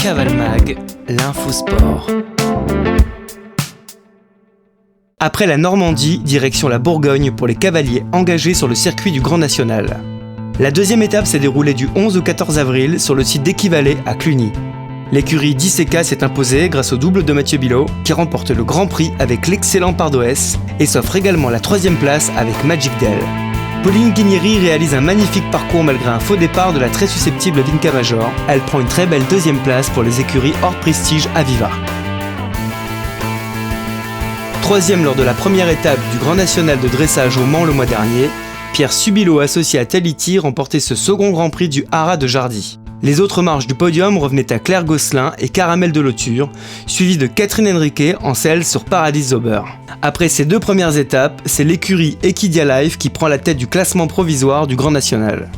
Cavalmag, l'infosport. Après la Normandie, direction la Bourgogne pour les cavaliers engagés sur le circuit du Grand National. La deuxième étape s'est déroulée du 11 au 14 avril sur le site d'Équivalet à Cluny. L'écurie d'ICK s'est imposée grâce au double de Mathieu Bilot, qui remporte le Grand Prix avec l'excellent Pardoès et s'offre également la troisième place avec Magic Dell. Pauline Guinieri réalise un magnifique parcours malgré un faux départ de la très susceptible Vinca Major. Elle prend une très belle deuxième place pour les écuries hors prestige Aviva. Troisième lors de la première étape du Grand National de dressage au Mans le mois dernier, Pierre Subilo associé à Taliti remportait ce second Grand Prix du Haras de Jardy. Les autres marches du podium revenaient à Claire Gosselin et Caramel de Lauture, suivies de Catherine Henriquet en selle sur Paradis Zauber. Après ces deux premières étapes, c'est l'écurie Equidia Life qui prend la tête du classement provisoire du Grand National.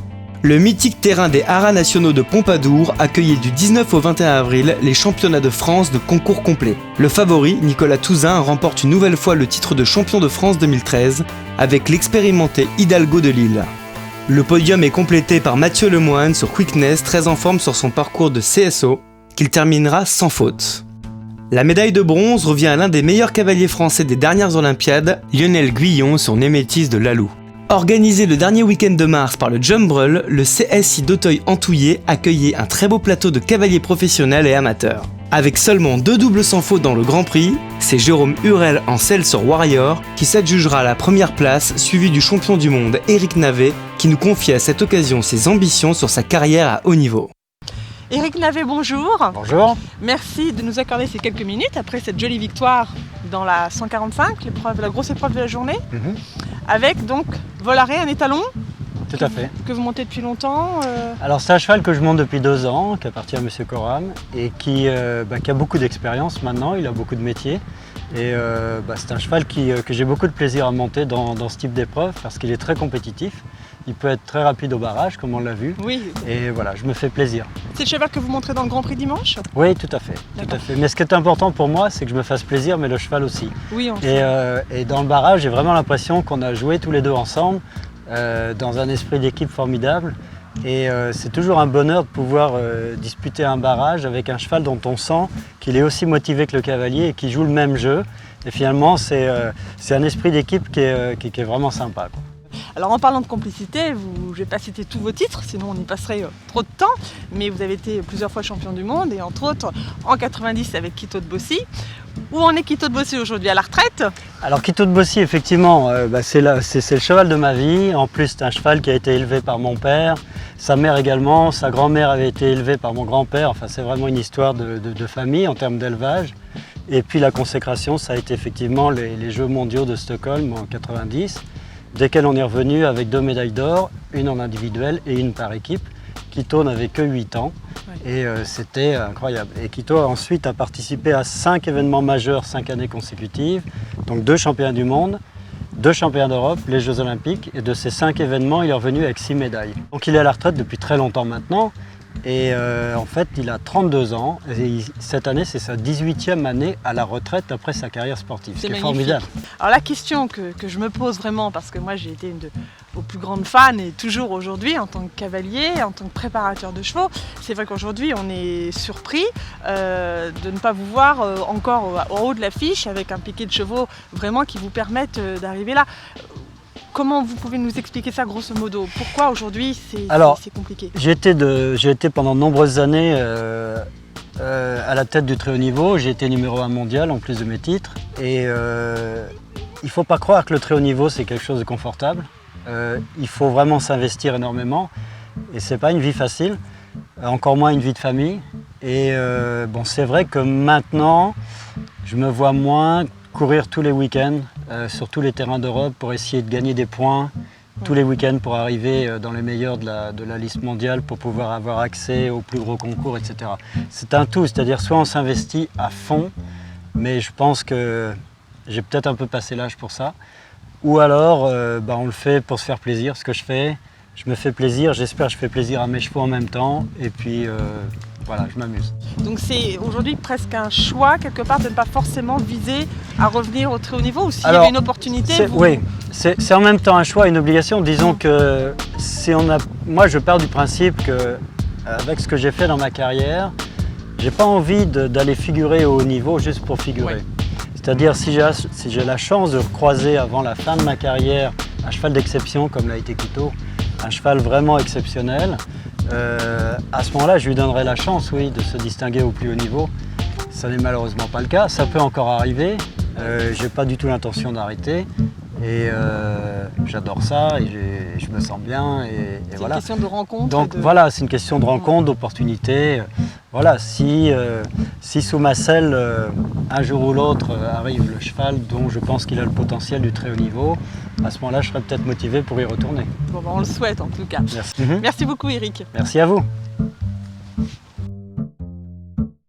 Le mythique terrain des Haras nationaux de Pompadour accueillait du 19 au 21 avril les championnats de France de concours complet. Le favori, Nicolas Touzin, remporte une nouvelle fois le titre de champion de France 2013 avec l'expérimenté Hidalgo de Lille. Le podium est complété par Mathieu Lemoine sur Quickness, très en forme sur son parcours de CSO, qu'il terminera sans faute. La médaille de bronze revient à l'un des meilleurs cavaliers français des dernières Olympiades, Lionel Guillon sur Némétis de Lalou. Organisé le dernier week-end de mars par le Jumbrel, le CSI d'Auteuil-Antouillé accueillait un très beau plateau de cavaliers professionnels et amateurs. Avec seulement 2 doubles sans faute dans le Grand Prix, c'est Jérôme Hurel en selle sur Warrior qui s'adjugera la première place, suivi du champion du monde Éric Navet qui nous confie à cette occasion ses ambitions sur sa carrière à haut niveau. Éric Navet, bonjour. Bonjour. Merci de nous accorder ces quelques minutes après cette jolie victoire dans la 145, la grosse épreuve de la journée, avec donc Volaré, un étalon. Tout à fait. Que vous montez depuis longtemps Alors c'est un cheval que je monte depuis 2 ans, qui appartient à M. Coram et qui a beaucoup d'expérience maintenant, il a beaucoup de métiers. Et c'est un cheval que j'ai beaucoup de plaisir à monter dans ce type d'épreuve parce qu'il est très compétitif. Il peut être très rapide au barrage, comme on l'a vu. Oui. Et voilà, je me fais plaisir. C'est le cheval que vous montrez dans le Grand Prix dimanche ? Oui, tout à fait. Tout à fait. Mais ce qui est important pour moi, c'est que je me fasse plaisir, mais le cheval aussi. Oui, on sait. Et dans le barrage, j'ai vraiment l'impression qu'on a joué tous les deux ensemble, dans un esprit d'équipe formidable. Et c'est toujours un bonheur de pouvoir disputer un barrage avec un cheval dont on sent qu'il est aussi motivé que le cavalier et qui joue le même jeu. Et finalement, c'est un esprit d'équipe qui est vraiment sympa, quoi. Alors en parlant de complicité, je ne vais pas citer tous vos titres, sinon on y passerait trop de temps, mais vous avez été plusieurs fois champion du monde et entre autres en 90 avec Quito de Bossy. Où en est Quito de Bossy aujourd'hui, à la retraite ? Alors Quito de Bossy, effectivement, c'est le cheval de ma vie. En plus, c'est un cheval qui a été élevé par mon père, sa mère également, sa grand-mère avait été élevée par mon grand-père. Enfin, c'est vraiment une histoire de famille en termes d'élevage. Et puis la consécration, ça a été effectivement les Jeux mondiaux de Stockholm en 90. Desquels on est revenu avec 2 médailles d'or, une en individuel et une par équipe. Quito n'avait que 8 ans et c'était incroyable. Et Quito ensuite a participé à 5 événements majeurs 5 années consécutives, donc 2 championnats du monde, 2 championnats d'Europe, les Jeux Olympiques, et de ces 5 événements, il est revenu avec 6 médailles. Donc il est à la retraite depuis très longtemps maintenant. Et en fait, il a 32 ans et cette année, c'est sa 18e année à la retraite après sa carrière sportive. C'est magnifique. Formidable. Alors la question que je me pose vraiment, parce que moi j'ai été une de vos plus grandes fans et toujours aujourd'hui en tant que cavalier, en tant que préparateur de chevaux, c'est vrai qu'aujourd'hui on est surpris de ne pas vous voir encore au haut de l'affiche avec un piquet de chevaux vraiment qui vous permettent d'arriver là. Comment vous pouvez nous expliquer ça grosso modo ? Pourquoi aujourd'hui c'est compliqué ? J'ai été pendant de nombreuses années à la tête du très haut niveau. J'ai été numéro 1 mondial en plus de mes titres. Et il ne faut pas croire que le très haut niveau c'est quelque chose de confortable. Il faut vraiment s'investir énormément. Et ce n'est pas une vie facile, encore moins une vie de famille. Et c'est vrai que maintenant, je me vois moins courir tous les week-ends sur tous les terrains d'Europe pour essayer de gagner des points tous les week-ends pour arriver dans les meilleurs de la liste mondiale pour pouvoir avoir accès aux plus gros concours, etc. C'est un tout, c'est-à-dire soit on s'investit à fond, mais je pense que j'ai peut-être un peu passé l'âge pour ça, ou alors on le fait pour se faire plaisir, ce que je fais. Je me fais plaisir, j'espère que je fais plaisir à mes chevaux en même temps, et puis voilà, je m'amuse. Donc c'est aujourd'hui presque un choix, quelque part, de ne pas forcément viser à revenir au très haut niveau, ou s'il y avait une opportunité Oui, c'est en même temps un choix et une obligation. Disons que moi je pars du principe qu'avec ce que j'ai fait dans ma carrière, J'ai pas envie d'aller figurer au haut niveau juste pour figurer. Ouais. C'est-à-dire si j'ai la chance de croiser avant la fin de ma carrière un cheval d'exception comme l'a été Quito, un cheval vraiment exceptionnel, à ce moment-là je lui donnerai la chance, oui, de se distinguer au plus haut niveau. Ça n'est malheureusement pas le cas, ça peut encore arriver, j'ai pas du tout l'intention d'arrêter. Et j'adore ça et je me sens bien et voilà. C'est une question de rencontre. Donc voilà, c'est une question de rencontre, d'opportunité. Voilà, si sous ma selle, un jour ou l'autre, arrive le cheval dont je pense qu'il a le potentiel du très haut niveau, à ce moment-là, je serais peut-être motivé pour y retourner. Bon, on le souhaite en tout cas. Merci. Merci beaucoup Eric. Merci à vous.